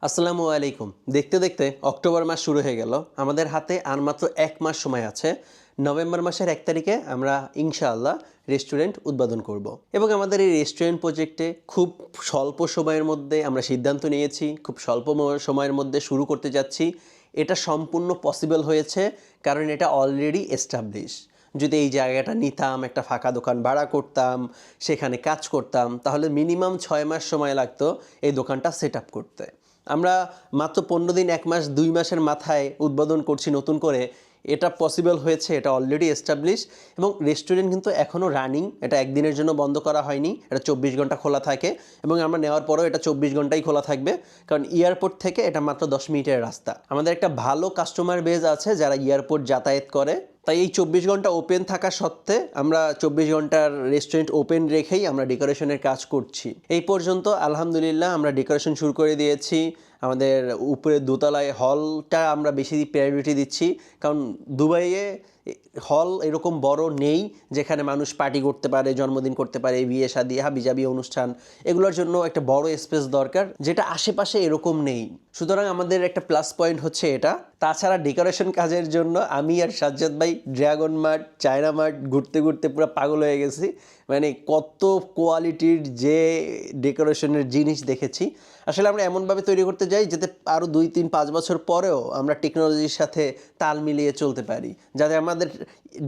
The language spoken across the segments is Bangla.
আসসালামু আলাইকুম। দেখতে দেখতে অক্টোবর মাস শুরু হয়ে গেল। আমাদের হাতে আর মাত্র ১ মাস সময় আছে। নভেম্বর মাসের ১ তারিখে আমরা ইনশাআল্লাহ রেস্টুরেন্ট উদ্বোধন করব। এবং আমাদের এই রেস্টুরেন্ট প্রজেক্টে খুব স্বল্প সময়ের মধ্যে আমরা সিদ্ধান্ত নিয়েছি। খুব স্বল্প সময়ের মধ্যে শুরু করতে যাচ্ছি। এটা সম্পূর্ণ পসিবল হয়েছে কারণ এটা অলরেডি এস্টাবলিশ। যদি এই জায়গাটা নিতাম, একটা ফাঁকা দোকান ভাড়া করতাম, সেখানে কাজ করতাম, তাহলে মিনিমাম ৬ মাস সময় লাগতো এই দোকানটা সেট আপ করতে। আমরা মাত্র ১৫ দিন, ১ মাস, ২ মাসের মাথায় উদ্বোধন করছি নতুন করে। এটা পসিবল হয়েছে, এটা অলরেডি এস্টাবলিশ এবং রেস্টুরেন্ট কিন্তু এখনও রানিং। এটা একদিনের জন্য বন্ধ করা হয়নি, এটা ২৪ ঘন্টা খোলা থাকে এবং আমরা নেওয়ার পরেও এটা ২৪ ঘন্টাই খোলা থাকবে, কারণ এয়ারপোর্ট থেকে এটা মাত্র ১০ মিনিটের রাস্তা। আমাদের একটা ভালো কাস্টমার বেজ আছে যারা এয়ারপোর্ট যাতায়াত করে, তাই এই ২৪ ঘন্টা ওপেন থাকা সত্ত্বে আমরা ২৪ ঘন্টার রেস্টুরেন্ট ওপেন রেখেই আমরা ডেকোরেশনের কাজ করছি। এই পর্যন্ত আলহামদুলিল্লাহ আমরা ডেকোরেশন শুরু করে দিয়েছি। আমাদের উপরে দোতলায় হলটা আমরা বেশি প্রায়োরিটি দিচ্ছি, কারণ দুবাইয়ে হল এরকম বড় নেই যেখানে মানুষ পার্টি করতে পারে, জন্মদিন করতে পারে, বিয়ে শাদী, হাবিজাবি অনুষ্ঠান, এগুলোর জন্য একটা বড় স্পেস দরকার, যেটা আশেপাশে এরকম নেই। সুতরাং আমাদের একটা প্লাস পয়েন্ট হচ্ছে এটা। তাছাড়া ডেকোরেশন কাজের জন্য আমি আর সাজ্জাদ ভাই ড্রাগন মার্ট, চায়না মার্ট ঘুরতে ঘুরতে পুরো পাগল হয়ে গেছি। মানে কত কোয়ালিটির যে ডেকোরেশনের জিনিস দেখেছি। আসলে আমরা এমনভাবে তৈরি করতে যাই যাতে আরও ২, ৩, ৫ বছর পরেও আমরা টেকনোলজির সাথে তাল মিলিয়ে চলতে পারি, যাতে আমাদের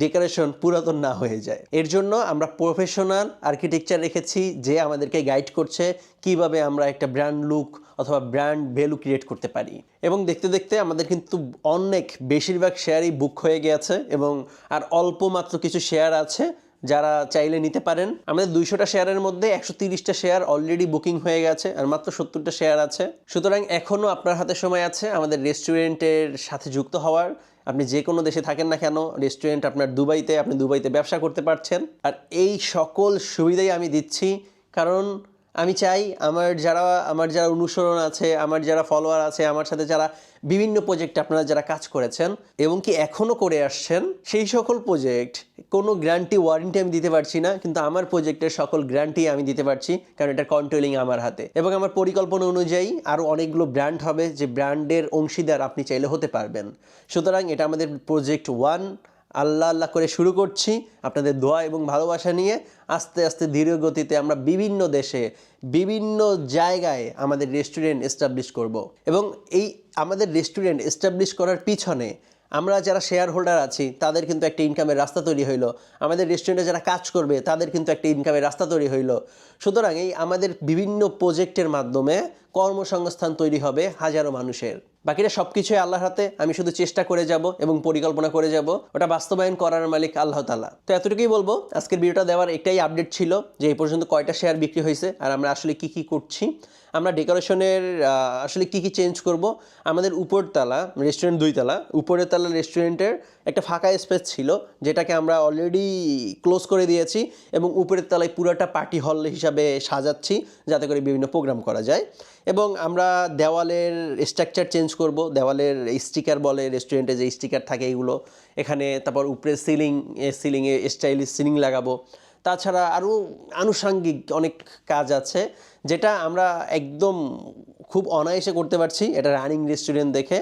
ডেকোরেশন পুরাতন না হয়ে যায়। এর জন্য আমরা প্রফেশনাল আর্কিটেকচার রেখেছি যে আমাদেরকে গাইড করছে কিভাবে আমরা একটা ব্র্যান্ড লুক অথবা ব্র্যান্ড ভ্যালু ক্রিয়েট করতে পারি। এবং দেখতে দেখতে আমাদের কিন্তু অনেক বেশিরভাগ শেয়ারই বুক হয়ে গেছে এবং আর অল্প মাত্র কিছু শেয়ার আছে যারা চাইলে নিতে পারেন। আমাদের ২০০টা শেয়ারের মধ্যে ১৩০টা শেয়ার অলরেডি বুকিং হয়ে গেছে আর মাত্র ৭০টা শেয়ার আছে। সুতরাং এখনও আপনার হাতে সময় আছে আমাদের রেস্টুরেন্টের সাথে যুক্ত হওয়ার। আপনি যে কোনো দেশে থাকেন না কেন, রেস্টুরেন্ট আপনার দুবাইতে, আপনি দুবাইতে ব্যবসা করতে পারছেন। আর এই সকল সুবিধাই আমি দিচ্ছি কারণ আমি চাই আমার যারা অনুসরণ আছে, আমার যারা ফলোয়ার আছে, আমার সাথে যারা বিভিন্ন প্রজেক্টে আপনারা যারা কাজ করেছেন এবং কি এখনও করে আসছেন, সেই সকল প্রজেক্ট কোনো গ্যারান্টি ওয়ারেন্টি আমি দিতে পারছি না, কিন্তু আমার প্রজেক্টের সকল গ্যারান্টি আমি দিতে পারছি কারণ এটার কন্ট্রোলিং আমার হাতে। এবং আমার পরিকল্পনা অনুযায়ী আরও অনেকগুলো ব্র্যান্ড হবে, যে ব্র্যান্ডের অংশীদার আপনি চাইলে হতে পারবেন। সুতরাং এটা আমাদের প্রজেক্ট 1। আল্লাহ আল্লাহ করে শুরু করছি, আপনাদের দোয়া এবং ভালোবাসা নিয়ে আস্তে আস্তে ধীর গতিতে আমরা বিভিন্ন দেশে, বিভিন্ন জায়গায় আমাদের রেস্টুরেন্ট এস্টাবলিশ করব। এবং এই আমাদের রেস্টুরেন্ট এস্টাবলিশ করার পিছনে আমরা যারা শেয়ার হোল্ডার আছি তাদের কিন্তু একটা ইনকামের রাস্তা তৈরি হইলো, আমাদের রেস্টুরেন্টে যারা কাজ করবে তাদের কিন্তু একটা ইনকামের রাস্তা তৈরি হইলো। সুতরাং এই আমাদের বিভিন্ন প্রজেক্টের মাধ্যমে কর্মসংস্থান তৈরি হবে হাজারো মানুষের। বাকিটা সব কিছুই আল্লাহর হাতে, আমি শুধু চেষ্টা করে যাব এবং পরিকল্পনা করে যাব, ওটা বাস্তবায়ন করার মালিক আল্লাহ তাআলা। তো এতটুকুই বলবো। আজকের ভিডিওটা দেওয়ার একটাই আপডেট ছিল যে এই পর্যন্ত কয়টা শেয়ার বিক্রি হয়েছে আর আমরা আসলে কি কি করছি, আমরা ডেকোরেশনের আসলে কি কি চেঞ্জ করব। আমাদের উপরতলা রেস্টুরেন্ট ২ তলা, উপরের তলা রেস্টুরেন্টের একটা ফাঁকা স্পেস ছিল যেটাকে আমরা অলরেডি ক্লোজ করে দিয়েছি এবং উপরের তলায় পুরোটা পার্টি হল হিসাবে সাজাচ্ছি যাতে করে বিভিন্ন প্রোগ্রাম করা যায়। এবং আমরা দেওয়ালের স্ট্রাকচার চেঞ্জ করব, দেওয়ালের স্টিকার বলে রেস্টুরেন্টে যে স্টিকার থাকে এগুলো এখানে, তারপর উপরে সিলিংয়ে স্টাইলিশ সিলিং লাগাবো। তাছাড়া আরও আনুষাঙ্গিক অনেক কাজ আছে যেটা আমরা একদম খুব অনায়াসে করতে পারছি এটা রানিং রেস্টুরেন্ট দেখে।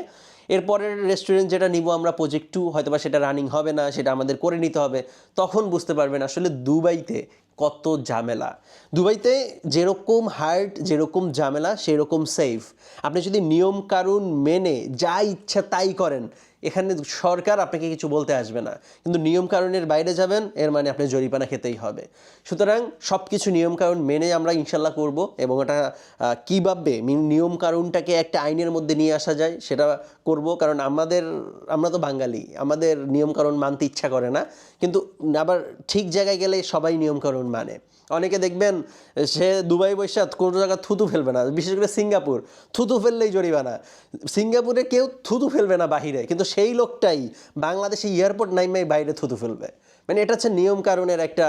এরপরের রেস্টুরেন্ট যেটা নিব আমরা প্রজেক্ট 2, হয়তো বা সেটা রানিং হবে না, সেটা আমাদের করে নিতে হবে। তখন বুঝতে পারবেন আসলে দুবাইতে কত ঝামেলা। দুবাইতে যেরকম হার্ড, যেরকম ঝামেলা সেরকম সেফ। আপনি যদি নিয়ম কানুন মেনে যা ইচ্ছা তাই করেন, এখানে সরকার আপনাকে কিছু বলতে আসবে না, কিন্তু নিয়ম কানুনের বাইরে যাবেন এর মানে আপনি জরিমানা খেতেই হবে। সুতরাং সব কিছু নিয়মকানুন মেনে আমরা ইনশাল্লাহ করব এবং এটা কীভাবে নিয়মকানুনটাকে একটা আইনের মধ্যে নিয়ে আসা যায় সেটা করব, কারণ আমরা তো বাঙালি, আমাদের নিয়মকানুন মানতে ইচ্ছা করে না, কিন্তু আবার ঠিক জায়গায় গেলে সবাই নিয়মকানুন মানে। অনেকে দেখবেন সে দুবাই বৈশা কোনো জায়গায় থুতু ফেলবে না, বিশেষ করে সিঙ্গাপুর, থুতু ফেললেই জরিমানা। সিঙ্গাপুরে কেউ থুতু ফেলবে না বাহিরে, কিন্তু সেই লোকটাই বাংলাদেশে এয়ারপোর্ট নাইমাই বাইরে থুতু ফেলবে। মানে এটা হচ্ছে নিয়মকানুনের একটা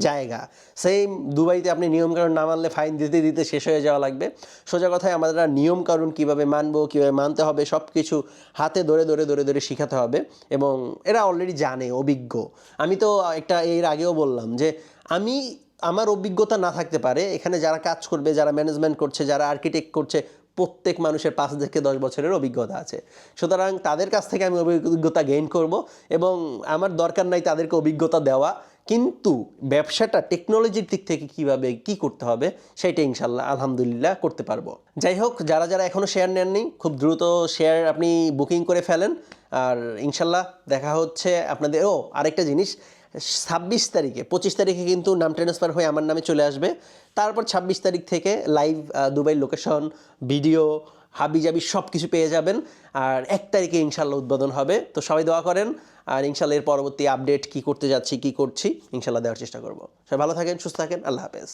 জায়গা। সেম দুবাইতে আপনি নিয়মকানুন না মানলে ফাইন দিতে দিতে শেষ হয়ে যাওয়া লাগবে। সোজা কথায় আমাদের নিয়মকানুন কীভাবে মানবো, কীভাবে মানতে হবে সব কিছু হাতে ধরে ধরে ধরে ধরে শেখাতে হবে এবং এরা অলরেডি জানে, অভিজ্ঞ। আমি তো একটা এর আগেও বললাম যে আমার অভিজ্ঞতা না থাকতে পারে, এখানে যারা কাজ করবে, যারা ম্যানেজমেন্ট করছে, যারা আর্কিটেক্ট করছে, প্রত্যেক মানুষের 5 থেকে 10 বছরের অভিজ্ঞতা আছে, সুতরাং তাদের কাছ থেকে আমি অভিজ্ঞতা গেইন করব এবং আমার দরকার নাই তাদেরকে অভিজ্ঞতা দেওয়া, কিন্তু ব্যবসাটা টেকনোলজির দিক থেকে কিভাবে কি করতে হবে সেটা ইনশাল্লাহ আলহামদুলিল্লাহ করতে পারবো। যাই হোক, যারা যারা এখনও শেয়ার নেননি খুব দ্রুত শেয়ার আপনি বুকিং করে ফেলেন, আর ইনশাল্লাহ দেখা হচ্ছে আপনাদের। আরেকটা জিনিস, 26 তারিখে 25 তারিখে কিন্তু নাম ট্রান্সফার হয়ে আমার নামে চলে আসবে, তারপর 26 তারিখ থেকে লাইভ দুবাই লোকেশন, ভিডিও, হাবিজাবি সব কিছু পেয়ে যাবেন। আর 1 তারিখে ইনশাল্লাহ উদ্বোধন হবে। তো সবাই দোয়া করেন, আর ইনশাল্লাহ এর পরবর্তী আপডেট কি করতে যাচ্ছি কি করছি ইনশাল্লাহ দেওয়ার চেষ্টা করব। সবাই ভালো থাকেন, সুস্থ থাকেন, আল্লাহ হাফেজ।